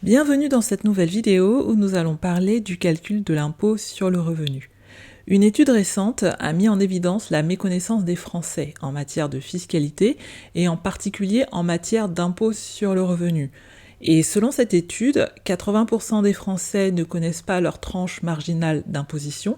Bienvenue dans cette nouvelle vidéo où nous allons parler du calcul de l'impôt sur le revenu. Une étude récente a mis en évidence la méconnaissance des Français en matière de fiscalité et en particulier en matière d'impôt sur le revenu. Et selon cette étude, 80% des Français ne connaissent pas leur tranche marginale d'imposition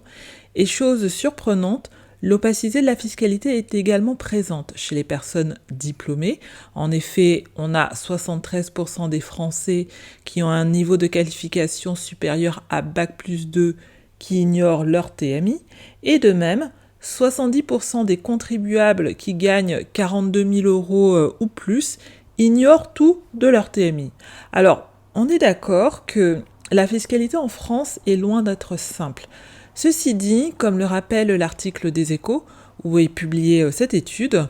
et chose surprenante, l'opacité de la fiscalité est également présente chez les personnes diplômées. En effet, on a 73% des Français qui ont un niveau de qualification supérieur à Bac+2 qui ignorent leur TMI, et de même, 70% des contribuables qui gagnent 42 000 euros ou plus ignorent tout de leur TMI. Alors, on est d'accord que la fiscalité en France est loin d'être simple. Ceci dit, comme le rappelle l'article des Échos, où est publiée cette étude,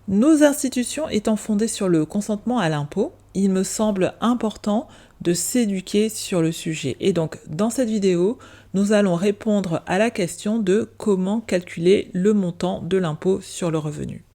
nos institutions étant fondées sur le consentement à l'impôt, il me semble important de s'éduquer sur le sujet. Et donc, dans cette vidéo, nous allons répondre à la question de comment calculer le montant de l'impôt sur le revenu.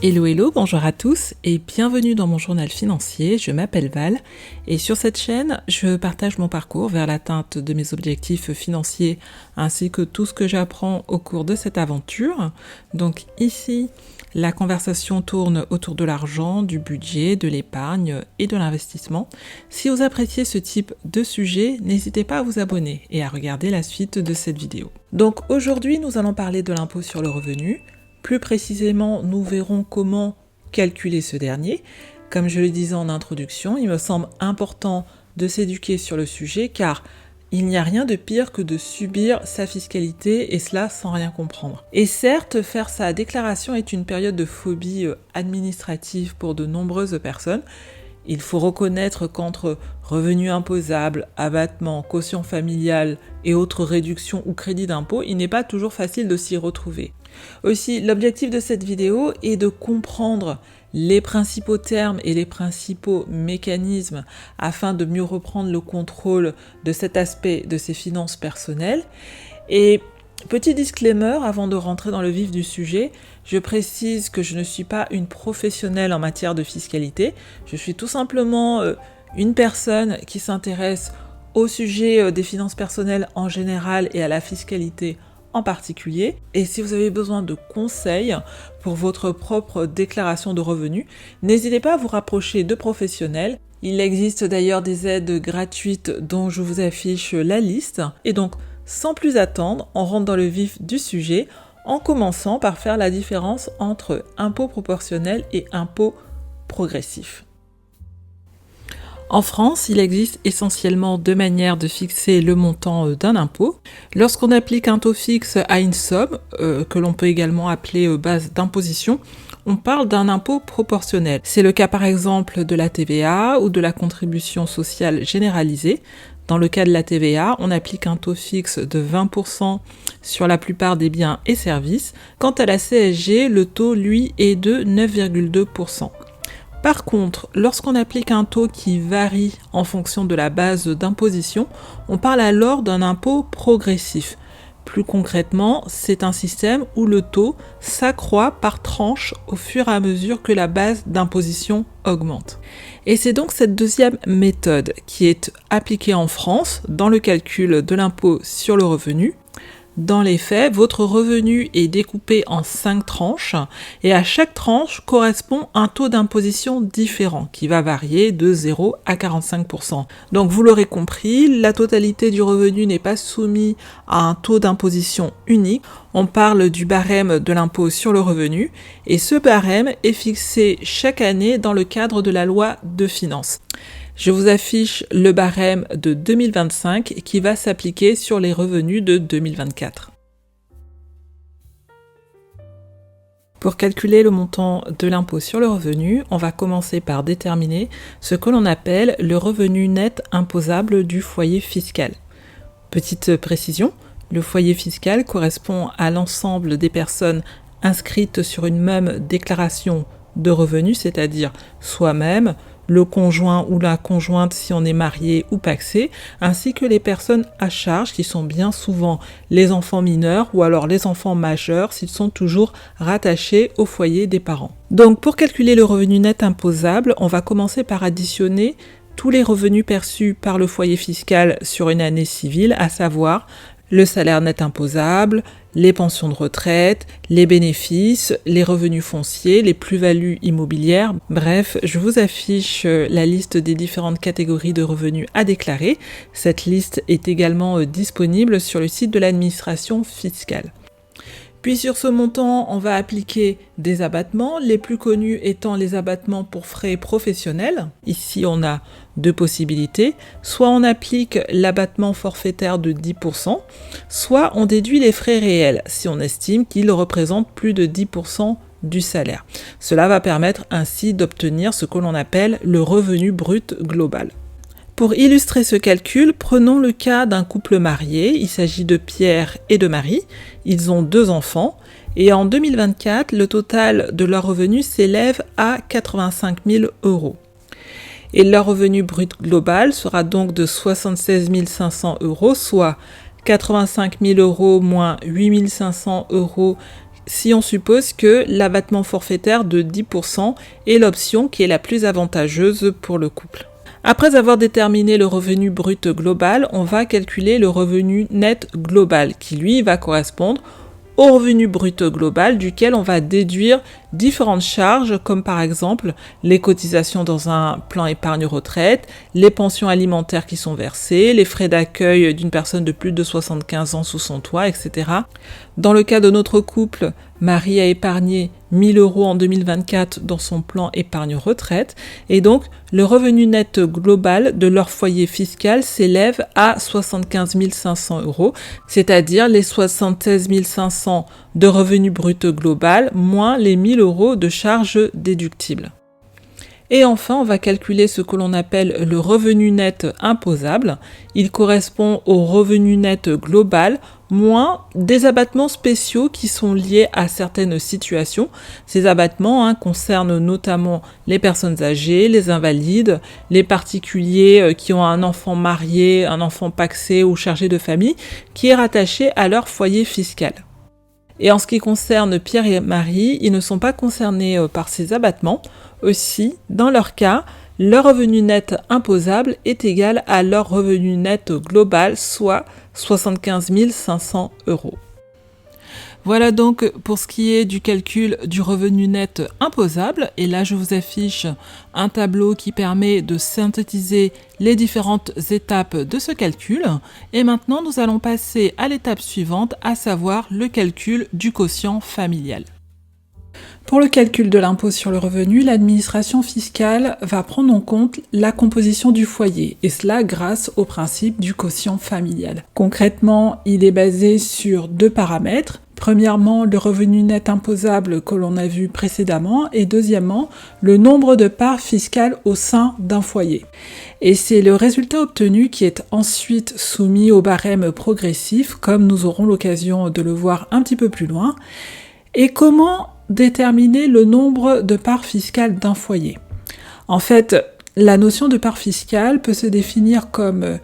Hello, bonjour à tous et bienvenue dans mon journal financier. Je m'appelle Val et sur cette chaîne, je partage mon parcours vers l'atteinte de mes objectifs financiers ainsi que tout ce que j'apprends au cours de cette aventure. Donc ici, la conversation tourne autour de l'argent, du budget, de l'épargne et de l'investissement. Si vous appréciez ce type de sujet, n'hésitez pas à vous abonner et à regarder la suite de cette vidéo. Donc aujourd'hui, nous allons parler de l'impôt sur le revenu. Plus précisément, nous verrons comment calculer ce dernier. Comme je le disais en introduction, il me semble important de s'éduquer sur le sujet car il n'y a rien de pire que de subir sa fiscalité et cela sans rien comprendre. Et certes, faire sa déclaration est une période de phobie administrative pour de nombreuses personnes. Il faut reconnaître qu'entre revenus imposables, abattements, quotient familial et autres réductions ou crédits d'impôt, il n'est pas toujours facile de s'y retrouver. Aussi, l'objectif de cette vidéo est de comprendre les principaux termes et les principaux mécanismes afin de mieux reprendre le contrôle de cet aspect de ses finances personnelles. Et petit disclaimer avant de rentrer dans le vif du sujet, je précise que je ne suis pas une professionnelle en matière de fiscalité, je suis tout simplement une personne qui s'intéresse au sujet des finances personnelles en général et à la fiscalité en particulier. Et si vous avez besoin de conseils pour votre propre déclaration de revenus, n'hésitez pas à vous rapprocher de professionnels. Il existe d'ailleurs des aides gratuites dont je vous affiche la liste. Et donc, sans plus attendre, on rentre dans le vif du sujet en commençant par faire la différence entre impôt proportionnel et impôt progressif. En France, il existe essentiellement deux manières de fixer le montant d'un impôt. Lorsqu'on applique un taux fixe à une somme, que l'on peut également appeler base d'imposition, on parle d'un impôt proportionnel. C'est le cas par exemple de la TVA ou de la contribution sociale généralisée. Dans le cas de la TVA, on applique un taux fixe de 20% sur la plupart des biens et services. Quant à la CSG, le taux, lui, est de 9,2%. Par contre, lorsqu'on applique un taux qui varie en fonction de la base d'imposition, on parle alors d'un impôt progressif. Plus concrètement, c'est un système où le taux s'accroît par tranche au fur et à mesure que la base d'imposition augmente. Et c'est donc cette deuxième méthode qui est appliquée en France dans le calcul de l'impôt sur le revenu. Dans les faits, votre revenu est découpé en 5 tranches et à chaque tranche correspond un taux d'imposition différent qui va varier de 0 à 45%. Donc vous l'aurez compris, la totalité du revenu n'est pas soumise à un taux d'imposition unique. On parle du barème de l'impôt sur le revenu et ce barème est fixé chaque année dans le cadre de la loi de finances. Je vous affiche le barème de 2025 qui va s'appliquer sur les revenus de 2024. Pour calculer le montant de l'impôt sur le revenu, on va commencer par déterminer ce que l'on appelle le revenu net imposable du foyer fiscal. Petite précision, le foyer fiscal correspond à l'ensemble des personnes inscrites sur une même déclaration de revenus, c'est-à-dire soi-même, le conjoint ou la conjointe si on est marié ou pacsé, ainsi que les personnes à charge qui sont bien souvent les enfants mineurs ou alors les enfants majeurs s'ils sont toujours rattachés au foyer des parents. Donc pour calculer le revenu net imposable, on va commencer par additionner tous les revenus perçus par le foyer fiscal sur une année civile, à savoir le salaire net imposable, les pensions de retraite, les bénéfices, les revenus fonciers, les plus-values immobilières. Bref, je vous affiche la liste des différentes catégories de revenus à déclarer. Cette liste est également disponible sur le site de l'administration fiscale. Puis sur ce montant, on va appliquer des abattements, les plus connus étant les abattements pour frais professionnels. Ici, on a deux possibilités. Soit on applique l'abattement forfaitaire de 10%, soit on déduit les frais réels si on estime qu'ils représentent plus de 10% du salaire. Cela va permettre ainsi d'obtenir ce que l'on appelle le revenu brut global. Pour illustrer ce calcul, prenons le cas d'un couple marié. Il s'agit de Pierre et de Marie. Ils ont 2 enfants et en 2024, le total de leurs revenus s'élève à 85 000 €. Et leur revenu brut global sera donc de 76 500 €, soit 85 000 € moins 8 500 € si on suppose que l'abattement forfaitaire de 10% est l'option qui est la plus avantageuse pour le couple. Après avoir déterminé le revenu brut global, on va calculer le revenu net global qui lui va correspondre au revenu brut global duquel on va déduire différentes charges comme par exemple les cotisations dans un plan épargne retraite, les pensions alimentaires qui sont versées, les frais d'accueil d'une personne de plus de 75 ans sous son toit, etc. Dans le cas de notre couple, Marie a épargné 1 000 € en 2024 dans son plan épargne retraite et donc le revenu net global de leur foyer fiscal s'élève à 75 500 €, c'est-à-dire les 76 500 de revenu brut global moins les 1 000 € de charges déductibles. Et enfin, on va calculer ce que l'on appelle le revenu net imposable. Il correspond au revenu net global moins des abattements spéciaux qui sont liés à certaines situations. Ces abattements concernent notamment les personnes âgées, les invalides, les particuliers qui ont un enfant marié, un enfant pacsé ou chargé de famille qui est rattaché à leur foyer fiscal. Et en ce qui concerne Pierre et Marie, ils ne sont pas concernés par ces abattements. Aussi, dans leur cas, leur revenu net imposable est égal à leur revenu net global, soit 75 500 €. Voilà donc pour ce qui est du calcul du revenu net imposable. Et là, je vous affiche un tableau qui permet de synthétiser les différentes étapes de ce calcul. Et maintenant, nous allons passer à l'étape suivante, à savoir le calcul du quotient familial. Pour le calcul de l'impôt sur le revenu, l'administration fiscale va prendre en compte la composition du foyer, et cela grâce au principe du quotient familial. Concrètement, il est basé sur 2 paramètres. Premièrement, le revenu net imposable que l'on a vu précédemment, et deuxièmement, le nombre de parts fiscales au sein d'un foyer. Et c'est le résultat obtenu qui est ensuite soumis au barème progressif, comme nous aurons l'occasion de le voir un petit peu plus loin. Et comment déterminer le nombre de parts fiscales d'un foyer? En fait, la notion de part fiscale peut se définir comme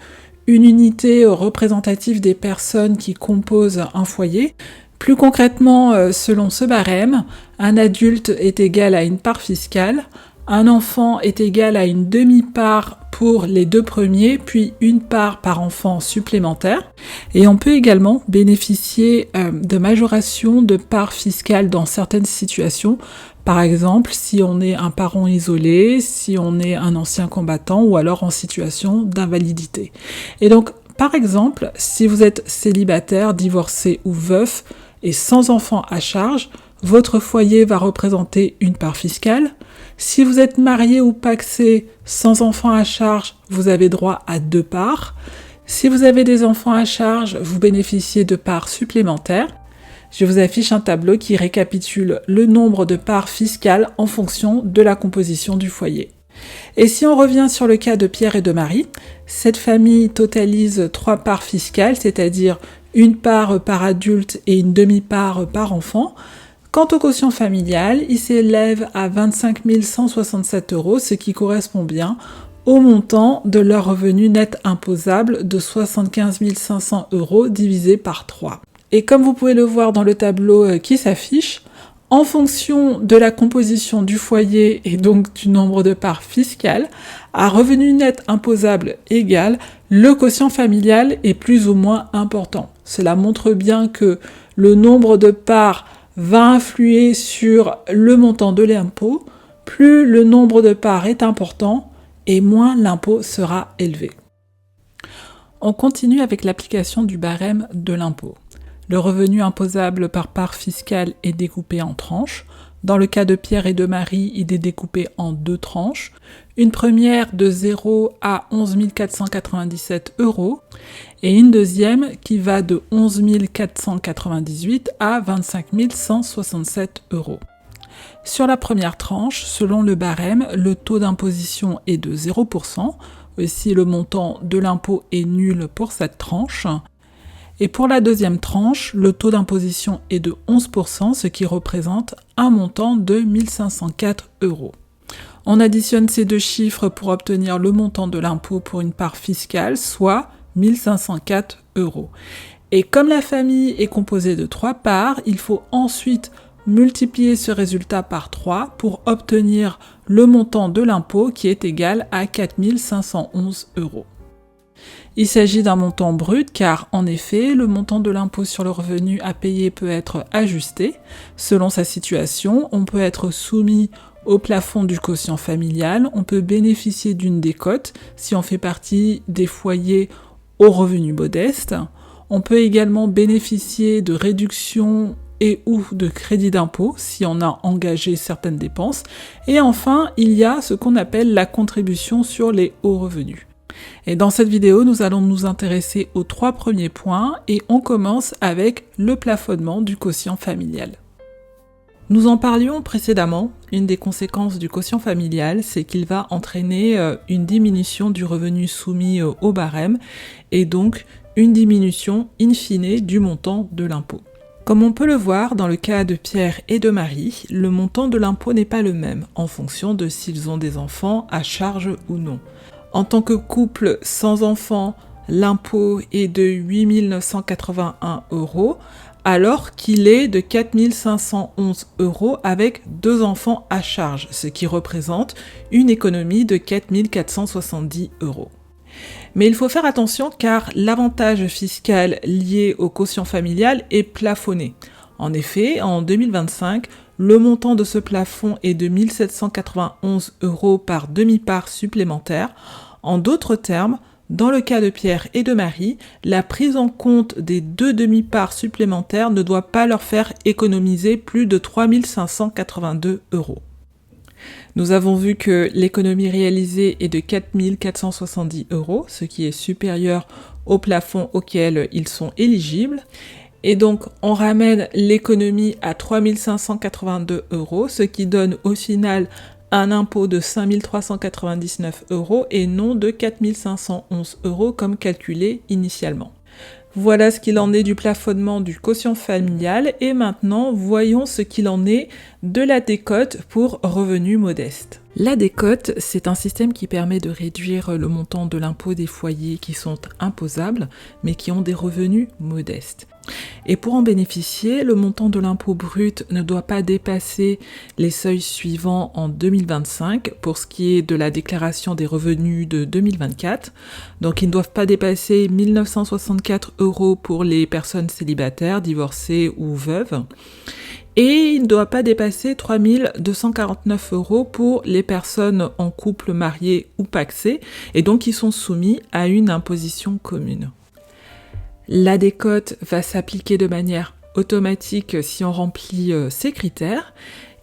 une unité représentative des personnes qui composent un foyer. Plus concrètement, selon ce barème, un adulte est égal à une part fiscale, un enfant est égal à une demi-part pour les 2 premiers, puis une part par enfant supplémentaire. Et on peut également bénéficier de majoration de parts fiscales dans certaines situations. Par exemple, si on est un parent isolé, si on est un ancien combattant ou alors en situation d'invalidité. Et donc, par exemple, si vous êtes célibataire, divorcé ou veuf et sans enfant à charge, votre foyer va représenter une part fiscale. Si vous êtes marié ou pacsé sans enfant à charge, vous avez droit à 2 parts. Si vous avez des enfants à charge, vous bénéficiez de parts supplémentaires. Je vous affiche un tableau qui récapitule le nombre de parts fiscales en fonction de la composition du foyer. Et si on revient sur le cas de Pierre et de Marie, cette famille totalise 3 parts fiscales, c'est-à-dire une part par adulte et une demi-part par enfant. Quant au quotient familial, il s'élève à 25 167 €, ce qui correspond bien au montant de leur revenu net imposable de 75 500 € divisé par 3. Et comme vous pouvez le voir dans le tableau qui s'affiche, en fonction de la composition du foyer et donc du nombre de parts fiscales, à revenu net imposable égal, le quotient familial est plus ou moins important. Cela montre bien que le nombre de parts va influer sur le montant de l'impôt. Plus le nombre de parts est important et moins l'impôt sera élevé. On continue avec l'application du barème de l'impôt. Le revenu imposable par part fiscale est découpé en tranches. Dans le cas de Pierre et de Marie, il est découpé en 2 tranches. Une première de 0 à 11 497 € et une deuxième qui va de 11 498 à 25 167 €. Sur la première tranche, selon le barème, le taux d'imposition est de 0%. Aussi, le montant de l'impôt est nul pour cette tranche. Et pour la deuxième tranche, le taux d'imposition est de 11%, ce qui représente un montant de 1504 €. On additionne ces deux chiffres pour obtenir le montant de l'impôt pour une part fiscale, soit 1504 €. Et comme la famille est composée de 3 parts, il faut ensuite multiplier ce résultat par 3 pour obtenir le montant de l'impôt qui est égal à 4511 €. Il s'agit d'un montant brut car, en effet, le montant de l'impôt sur le revenu à payer peut être ajusté. Selon sa situation, on peut être soumis au plafond du quotient familial, on peut bénéficier d'une décote si on fait partie des foyers aux revenus modestes. On peut également bénéficier de réductions et ou de crédit d'impôt si on a engagé certaines dépenses. Et enfin, il y a ce qu'on appelle la contribution sur les hauts revenus. Et dans cette vidéo, nous allons nous intéresser aux 3 premiers points et on commence avec le plafonnement du quotient familial. Nous en parlions précédemment, une des conséquences du quotient familial, c'est qu'il va entraîner une diminution du revenu soumis au barème et donc une diminution in fine du montant de l'impôt. Comme on peut le voir dans le cas de Pierre et de Marie, le montant de l'impôt n'est pas le même en fonction de s'ils ont des enfants à charge ou non. En tant que couple sans enfants, l'impôt est de 8 981 €, alors qu'il est de 4 511 € avec 2 enfants à charge, ce qui représente une économie de 4 470 €. Mais il faut faire attention car l'avantage fiscal lié au quotient familial est plafonné. En effet, en 2025, le montant de ce plafond est de 1 791 € par demi-part supplémentaire. En d'autres termes, dans le cas de Pierre et de Marie, la prise en compte des 2 demi-parts supplémentaires ne doit pas leur faire économiser plus de 3 582 €. Nous avons vu que l'économie réalisée est de 4 470 €, ce qui est supérieur au plafond auquel ils sont éligibles. Et donc, on ramène l'économie à 3 582 €, ce qui donne au final un impôt de 5 399 € et non de 4 511 € comme calculé initialement. Voilà ce qu'il en est du plafonnement du quotient familial et maintenant voyons ce qu'il en est de la décote pour revenus modestes. La décote, c'est un système qui permet de réduire le montant de l'impôt des foyers qui sont imposables mais qui ont des revenus modestes. Et pour en bénéficier, le montant de l'impôt brut ne doit pas dépasser les seuils suivants en 2025 pour ce qui est de la déclaration des revenus de 2024. Donc ils ne doivent pas dépasser 1 964 € pour les personnes célibataires, divorcées ou veuves. Et il ne doit pas dépasser 3 249 € pour les personnes en couple marié ou pacsé et donc qui sont soumis à une imposition commune. La décote va s'appliquer de manière automatique si on remplit ces critères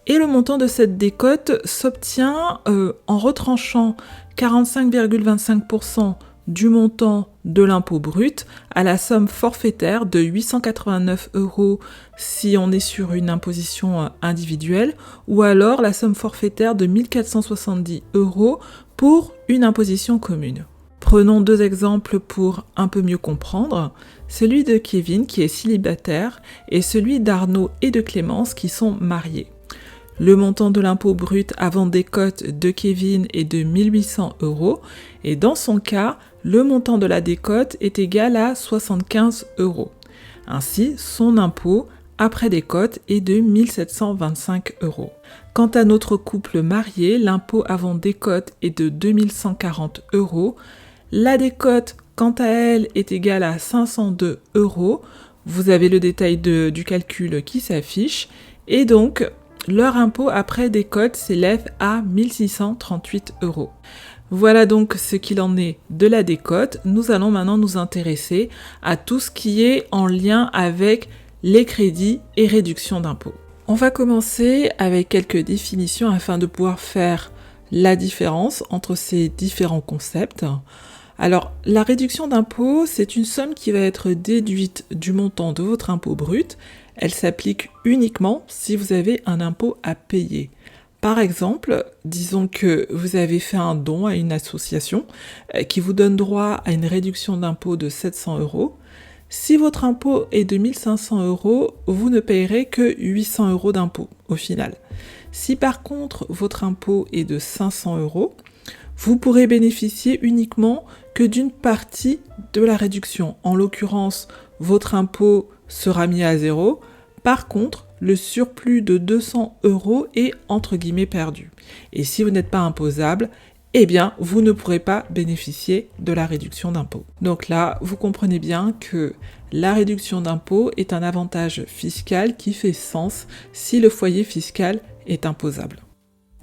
et le montant de cette décote s'obtient en retranchant 45,25% du montant de l'impôt brut à la somme forfaitaire de 889 € si on est sur une imposition individuelle ou alors la somme forfaitaire de 1 470 € pour une imposition commune. Prenons 2 exemples pour un peu mieux comprendre. celui de Kevin qui est célibataire et celui d'Arnaud et de Clémence qui sont mariés. Le montant de l'impôt brut avant décote de Kevin est de 1 800 € et dans son cas, le montant de la décote est égal à 75 €. Ainsi, son impôt après décote est de 1 725 €. Quant à notre couple marié, l'impôt avant décote est de 2 140 €. La décote, quant à elle, est égale à 502 €. Vous avez le détail du calcul qui s'affiche. Et donc, leur impôt après décote s'élève à 1 638 €. Voilà donc ce qu'il en est de la décote. Nous allons maintenant nous intéresser à tout ce qui est en lien avec les crédits et réductions d'impôts. On va commencer avec quelques définitions afin de pouvoir faire la différence entre ces différents concepts. Alors, la réduction d'impôt, c'est une somme qui va être déduite du montant de votre impôt brut. Elle s'applique uniquement si vous avez un impôt à payer. Par exemple, disons que vous avez fait un don à une association qui vous donne droit à une réduction d'impôt de 700 €. Si votre impôt est de 1 500 €, vous ne payerez que 800 € d'impôt au final. Si par contre votre impôt est de 500 €, vous pourrez bénéficier uniquement que d'une partie de la réduction. En l'occurrence, votre impôt sera mis à 0. Par contre, le surplus de 200 € est entre guillemets perdu. Et si vous n'êtes pas imposable, eh bien, vous ne pourrez pas bénéficier de la réduction d'impôt. Donc là, vous comprenez bien que la réduction d'impôt est un avantage fiscal qui fait sens si le foyer fiscal est imposable.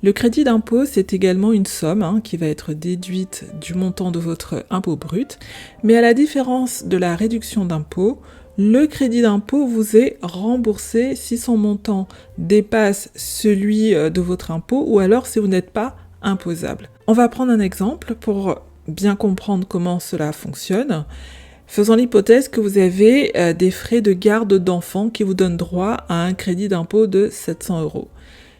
Le crédit d'impôt, c'est également une somme qui va être déduite du montant de votre impôt brut, mais à la différence de la réduction d'impôt, le crédit d'impôt vous est remboursé si son montant dépasse celui de votre impôt ou alors si vous n'êtes pas imposable. On va prendre un exemple pour bien comprendre comment cela fonctionne. Faisons l'hypothèse que vous avez des frais de garde d'enfants qui vous donnent droit à un crédit d'impôt de 700 €.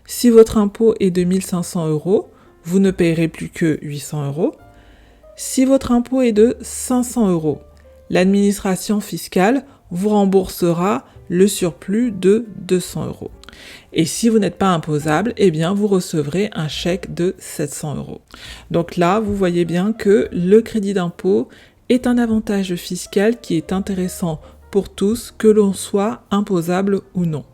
Si votre impôt est de 1 500 €, vous ne payerez plus que 800 €. Si votre impôt est de 500 €, l'administration fiscale vous remboursera le surplus de 200 €. Et si vous n'êtes pas imposable, eh bien vous recevrez un chèque de 700 €. Donc là, vous voyez bien que le crédit d'impôt est un avantage fiscal qui est intéressant pour tous, que l'on soit imposable ou non.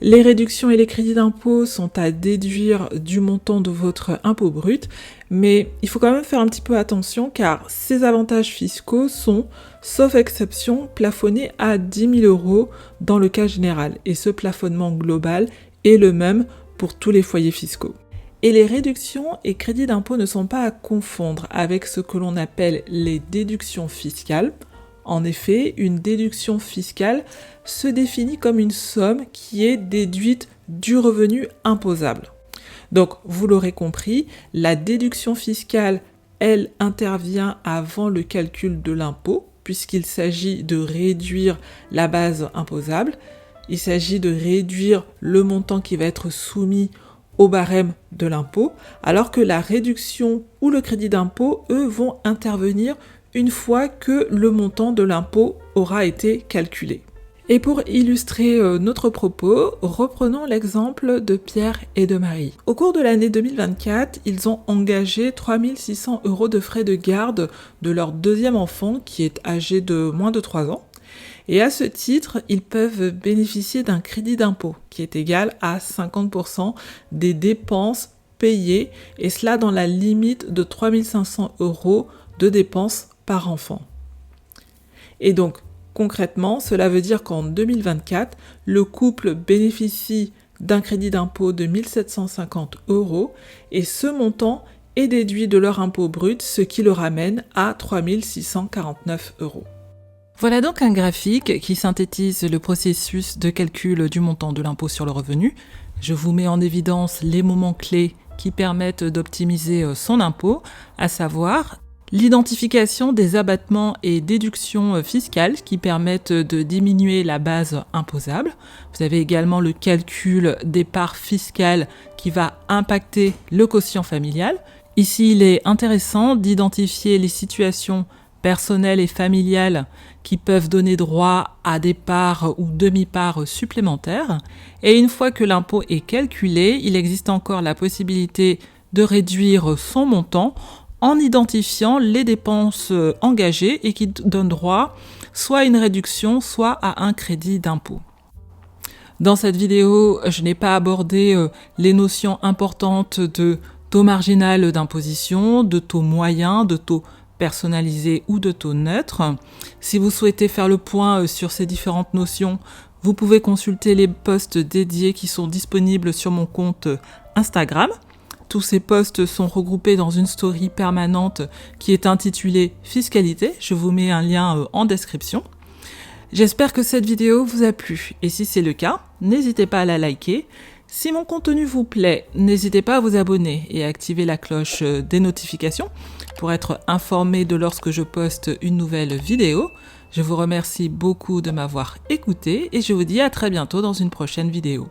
Les réductions et les crédits d'impôt sont à déduire du montant de votre impôt brut, mais il faut quand même faire un petit peu attention car ces avantages fiscaux sont, sauf exception, plafonnés à 10 000 € dans le cas général. Et ce plafonnement global est le même pour tous les foyers fiscaux. Et les réductions et crédits d'impôt ne sont pas à confondre avec ce que l'on appelle les déductions fiscales. En effet, une déduction fiscale se définit comme une somme qui est déduite du revenu imposable. Donc, vous l'aurez compris, la déduction fiscale, elle intervient avant le calcul de l'impôt, puisqu'il s'agit de réduire la base imposable. Il s'agit de réduire le montant qui va être soumis au barème de l'impôt, alors que la réduction ou le crédit d'impôt, eux, vont intervenir une fois que le montant de l'impôt aura été calculé. Et pour illustrer notre propos, reprenons l'exemple de Pierre et de Marie. Au cours de l'année 2024, ils ont engagé 3 600 € de frais de garde de leur deuxième enfant qui est âgé de moins de 3 ans. Et à ce titre, ils peuvent bénéficier d'un crédit d'impôt qui est égal à 50% des dépenses payées, et cela dans la limite de 3 500 € de dépenses par enfant. Et donc, concrètement, cela veut dire qu'en 2024, le couple bénéficie d'un crédit d'impôt de 1 750 € et ce montant est déduit de leur impôt brut, ce qui le ramène à 3 649 €. Voilà donc un graphique qui synthétise le processus de calcul du montant de l'impôt sur le revenu. Je vous mets en évidence les moments clés qui permettent d'optimiser son impôt, à savoir l'identification des abattements et déductions fiscales qui permettent de diminuer la base imposable. Vous avez également le calcul des parts fiscales qui va impacter le quotient familial. Ici, il est intéressant d'identifier les situations personnelles et familiales qui peuvent donner droit à des parts ou demi-parts supplémentaires. Et une fois que l'impôt est calculé, il existe encore la possibilité de réduire son montant en identifiant les dépenses engagées et qui donnent droit soit à une réduction, soit à un crédit d'impôt. Dans cette vidéo, je n'ai pas abordé les notions importantes de taux marginal d'imposition, de taux moyen, de taux personnalisé ou de taux neutre. Si vous souhaitez faire le point sur ces différentes notions, vous pouvez consulter les posts dédiés qui sont disponibles sur mon compte Instagram. Tous ces posts sont regroupés dans une story permanente qui est intitulée Fiscalité. Je vous mets un lien en description. J'espère que cette vidéo vous a plu et si c'est le cas, n'hésitez pas à la liker. Si mon contenu vous plaît, n'hésitez pas à vous abonner et à activer la cloche des notifications pour être informé de lorsque je poste une nouvelle vidéo. Je vous remercie beaucoup de m'avoir écouté et je vous dis à très bientôt dans une prochaine vidéo.